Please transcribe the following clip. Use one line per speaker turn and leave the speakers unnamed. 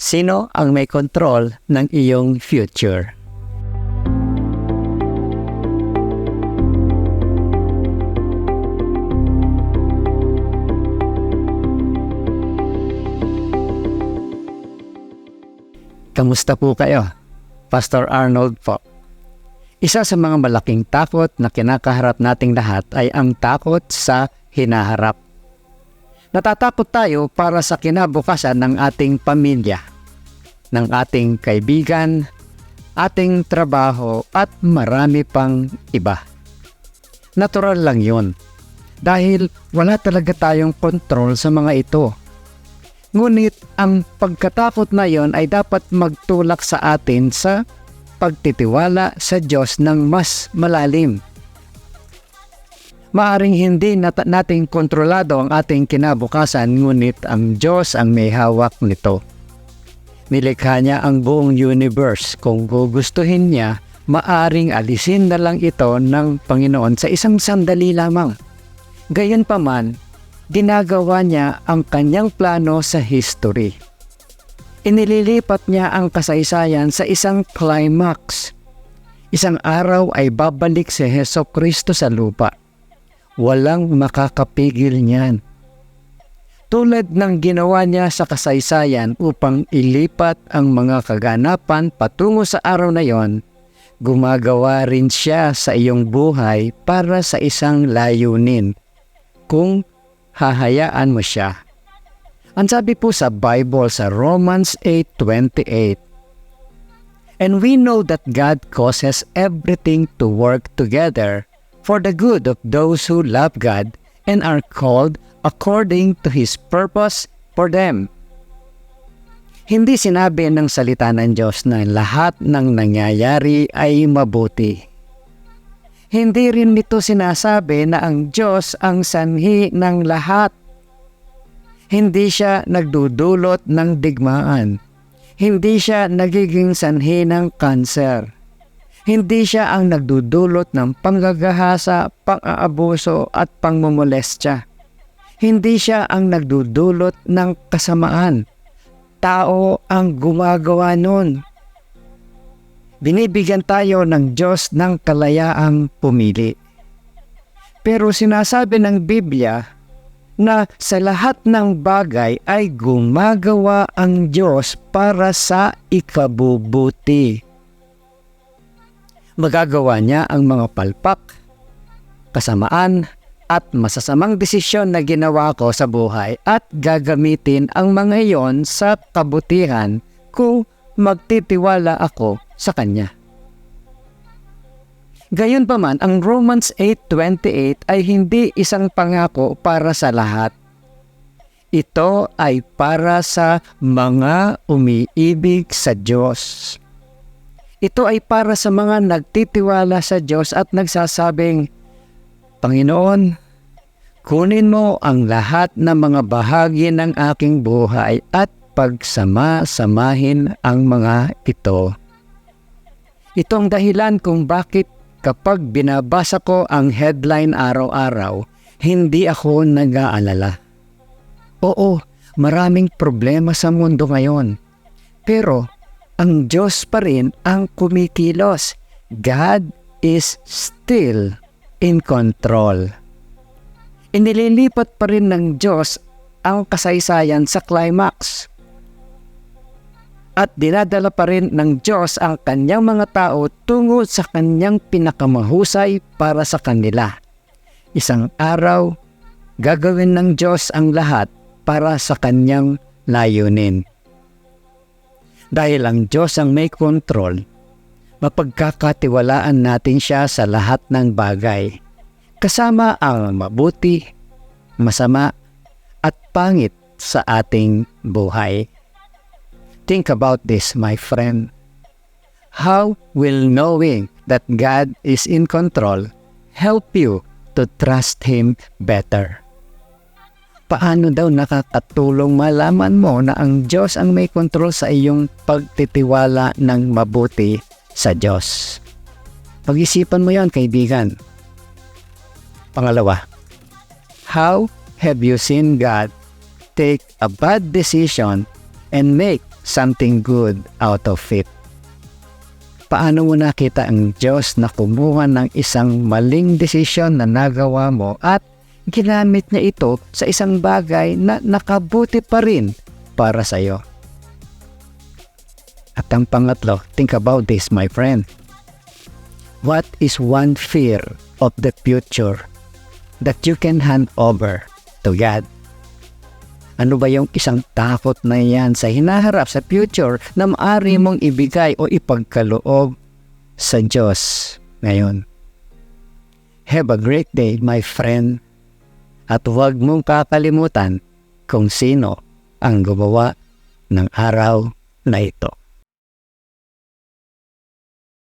Sino ang may control ng iyong future? Kamusta po kayo? Pastor Arnold po. Isa sa mga malaking takot na kinakaharap nating lahat ay ang takot sa hinaharap. Natatakot tayo para sa kinabukasan ng ating pamilya, ng ating kaibigan, ating trabaho at marami pang iba. Natural lang yun dahil wala talaga tayong kontrol sa mga ito. Ngunit ang pagkatakot na yon ay dapat magtulak sa atin sa pagtitiwala sa Diyos ng mas malalim. Maaring hindi nating kontrolado ang ating kinabukasan, ngunit ang Diyos ang may hawak nito. Nilikha niya ang buong universe. Kung gugustuhin niya, maaring alisin na lang ito ng Panginoon sa isang sandali lamang. Gayunpaman, ginagawa niya ang kanyang plano sa history. Inililipat niya ang kasaysayan sa isang climax. Isang araw ay babalik si Jesucristo sa lupa. Walang makakapigil niyan. Tulad ng ginawa niya sa kasaysayan upang ilipat ang mga kaganapan patungo sa araw na yon, gumagawa rin siya sa iyong buhay para sa isang layunin, kung hahayaan mo siya. Ang sabi po sa Bible sa Romans 8:28, "And we know that God causes everything to work together for the good of those who love God and are called according to His purpose for them." Hindi sinabi ng salita ng Diyos na lahat ng nangyayari ay mabuti. Hindi rin nito sinasabi na ang Diyos ang sanhi ng lahat. Hindi siya nagdudulot ng digmaan. Hindi siya nagiging sanhi ng kanser. Hindi siya ang nagdudulot ng panggagahasa, pang-aabuso at pangmomolestya. Hindi siya ang nagdudulot ng kasamaan. Tao ang gumagawa nun. Binibigyan tayo ng Diyos ng kalayaang pumili. Pero sinasabi ng Biblia na sa lahat ng bagay ay gumagawa ang Diyos para sa ikabubuti. Magagawa niya ang mga palpak, kasamaan, at masasamang desisyon na ginawa ko sa buhay at gagamitin ang mga iyon sa kabutihan kung magtitiwala ako sa Kanya. Gayunpaman, ang Romans 8:28 ay hindi isang pangako para sa lahat. Ito ay para sa mga umiibig sa Diyos. Ito ay para sa mga nagtitiwala sa Diyos at nagsasabing, "Panginoon, kunin mo ang lahat ng mga bahagi ng aking buhay at pagsama-samahin ang mga ito." Ito ang dahilan kung bakit kapag binabasa ko ang headline araw-araw, hindi ako nag-aalala. Oo, maraming problema sa mundo ngayon. Pero ang Diyos pa rin ang kumikilos. God is still in control. Inililipat pa rin ng Diyos ang kasaysayan sa climax. At dinadala pa rin ng Diyos ang kanyang mga tao tungo sa kanyang pinakamahusay para sa kanila. Isang araw, gagawin ng Diyos ang lahat para sa kanyang layunin. Dahil ang Diyos ang may kontrol, mapagkakatiwalaan natin siya sa lahat ng bagay, kasama ang mabuti, masama, at pangit sa ating buhay. Think about this, my friend. How will knowing that God is in control help you to trust Him better? Paano daw nakakatulong malaman mo na ang Diyos ang may kontrol sa iyong pagtitiwala ng mabuti sa Diyos? Pag-isipan mo yan, kaibigan. Pangalawa, how have you seen God take a bad decision and make something good out of it. Paano mo nakita ang Diyos na kumuha ng isang maling desisyon na nagawa mo at ginamit niya ito sa isang bagay na nakabuti pa rin para sa iyo? At ang pangatlo, think about this, my friend. What is one fear of the future that you can hand over to God? Ano ba yung isang takot na yan sa hinaharap sa future na maaari mong ibigay o ipagkaloob sa Diyos ngayon? Have a great day, my friend. At huwag mong kakalimutan kung sino ang gumawa ng araw na ito.